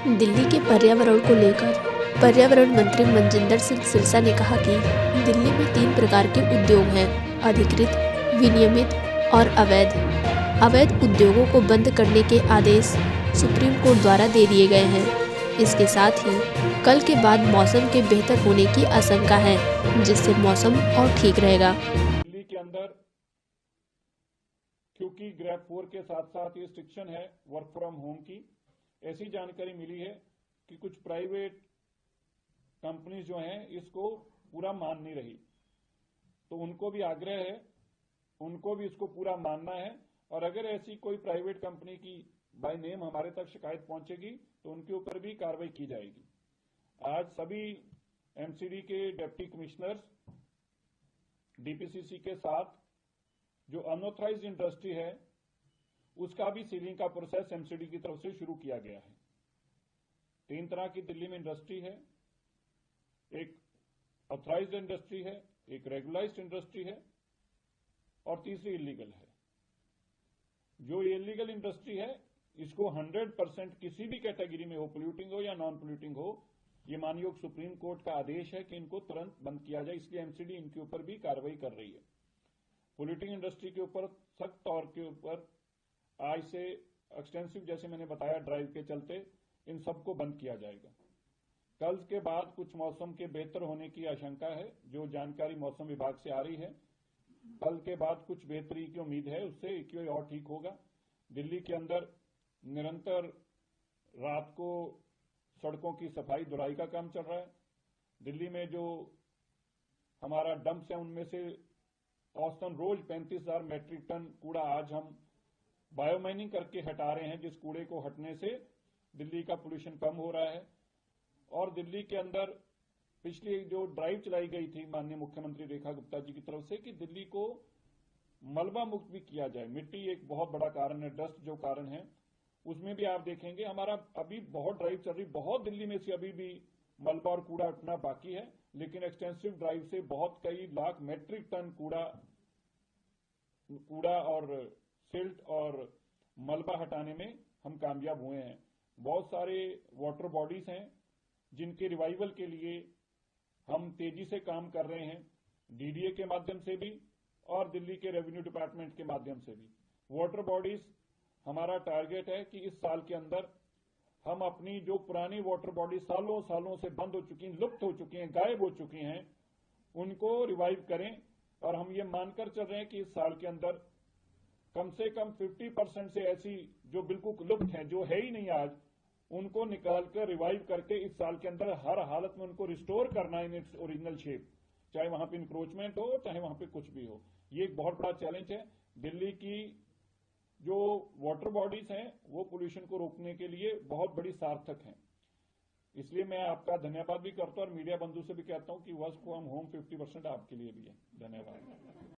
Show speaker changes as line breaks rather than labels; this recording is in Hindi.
दिल्ली के पर्यावरण को लेकर पर्यावरण मंत्री मनजिंदर सिंह सिरसा ने कहा कि दिल्ली में 3 प्रकार के उद्योग हैं: अधिकृत, विनियमित और अवैध। अवैध उद्योगों को बंद करने के आदेश सुप्रीम कोर्ट द्वारा दे दिए गए हैं। इसके साथ ही कल के बाद मौसम के बेहतर होने की आशंका है, जिससे मौसम और ठीक रहेगा।
दिल्ली के अंदर क्योंकि ग्रेड 4 के साथ साथ ये रिस्ट्रिक्शन है वर्क फ्रॉम होम की, ऐसी जानकारी मिली है कि कुछ प्राइवेट कंपनीज जो हैं इसको पूरा मान नहीं रही, तो उनको भी आग्रह है, उनको भी इसको पूरा मानना है। और अगर ऐसी कोई प्राइवेट कंपनी की बाय नेम हमारे तक शिकायत पहुंचेगी तो उनके ऊपर भी कार्रवाई की जाएगी। आज सभी एमसीडी के डिप्टी कमिश्नर्स डीपीसीसी के साथ जो अनऑथराइज्ड इंडस्ट्री है उसका भी सीलिंग का प्रोसेस एमसीडी की तरफ से शुरू किया गया है। 3 तरह की दिल्ली में इंडस्ट्री है, एक ऑथराइज्ड इंडस्ट्री है, एक रेगुलाइज्ड इंडस्ट्री है और तीसरी इलीगल है। जो इलीगल इंडस्ट्री है इसको 100% किसी भी कैटेगरी में हो, पोल्यूटिंग हो या नॉन पोल्यूटिंग हो, ये माननीय सुप्रीम कोर्ट का आदेश है कि इनको तुरंत बंद किया जाए। इसलिए एमसीडी इनके ऊपर भी कार्रवाई कर रही है। पोल्यूटिंग इंडस्ट्री के ऊपर सख्त तौर के ऊपर आज से एक्सटेंसिव, जैसे मैंने बताया, ड्राइव के चलते इन सबको बंद किया जाएगा। कल के बाद कुछ मौसम के बेहतर होने की आशंका है, जो जानकारी मौसम विभाग से आ रही है। कल के बाद कुछ बेहतरी की उम्मीद है, उससे एक और ठीक होगा। दिल्ली के अंदर निरंतर रात को सड़कों की सफाई दुलाई का काम चल रहा है। दिल्ली में जो हमारा डंप्स है उनमें से औसतन रोज 35,000 मैट्रिक टन कूड़ा आज हम बायोमाइनिंग करके हटा रहे हैं, जिस कूड़े को हटने से दिल्ली का पोल्यूशन कम हो रहा है। और दिल्ली के अंदर पिछली जो ड्राइव चलाई गई थी माननीय मुख्यमंत्री रेखा गुप्ता जी की तरफ से कि दिल्ली को मलबा मुक्त भी किया जाए। मिट्टी एक बहुत बड़ा कारण है, डस्ट जो कारण है, उसमें भी आप देखेंगे हमारा अभी बहुत ड्राइव चल रही, बहुत दिल्ली में से अभी भी मलबा और कूड़ा उठना बाकी है, लेकिन एक्सटेंसिव ड्राइव से बहुत कई लाख मैट्रिक टन कूड़ा और सिल्ट और मलबा हटाने में हम कामयाब हुए हैं। बहुत सारे वाटर बॉडीज हैं जिनके रिवाइवल के लिए हम तेजी से काम कर रहे हैं, डीडीए के माध्यम से भी और दिल्ली के रेवेन्यू डिपार्टमेंट के माध्यम से भी। वाटर बॉडीज हमारा टारगेट है कि इस साल के अंदर हम अपनी जो पुरानी वाटर बॉडी सालों सालों से बंद हो चुकी हैं, लुप्त हो चुकी हैं, गायब हो चुकी हैं, उनको रिवाइव करें। और हम ये मानकर चल रहे हैं कि इस साल के अंदर कम से कम 50% से ऐसी जो बिल्कुल लुप्त हैं, जो है ही नहीं आज, उनको निकालकर रिवाइव करके इस साल के अंदर हर हालत में उनको रिस्टोर करना इन इट्स ओरिजिनल शेप, चाहे वहां पे इंक्रोचमेंट हो, चाहे वहां पे कुछ भी हो। ये एक बहुत बड़ा चैलेंज है। दिल्ली की जो वाटर बॉडीज हैं वो पोल्यूशन को रोकने के लिए बहुत बड़ी सार्थक हैं। इसलिए मैं आपका धन्यवाद भी करता हूं और मीडिया बंधु से भी कहता हूं कि वर्क फ्रॉम होम 50% आपके लिए भी है। धन्यवाद।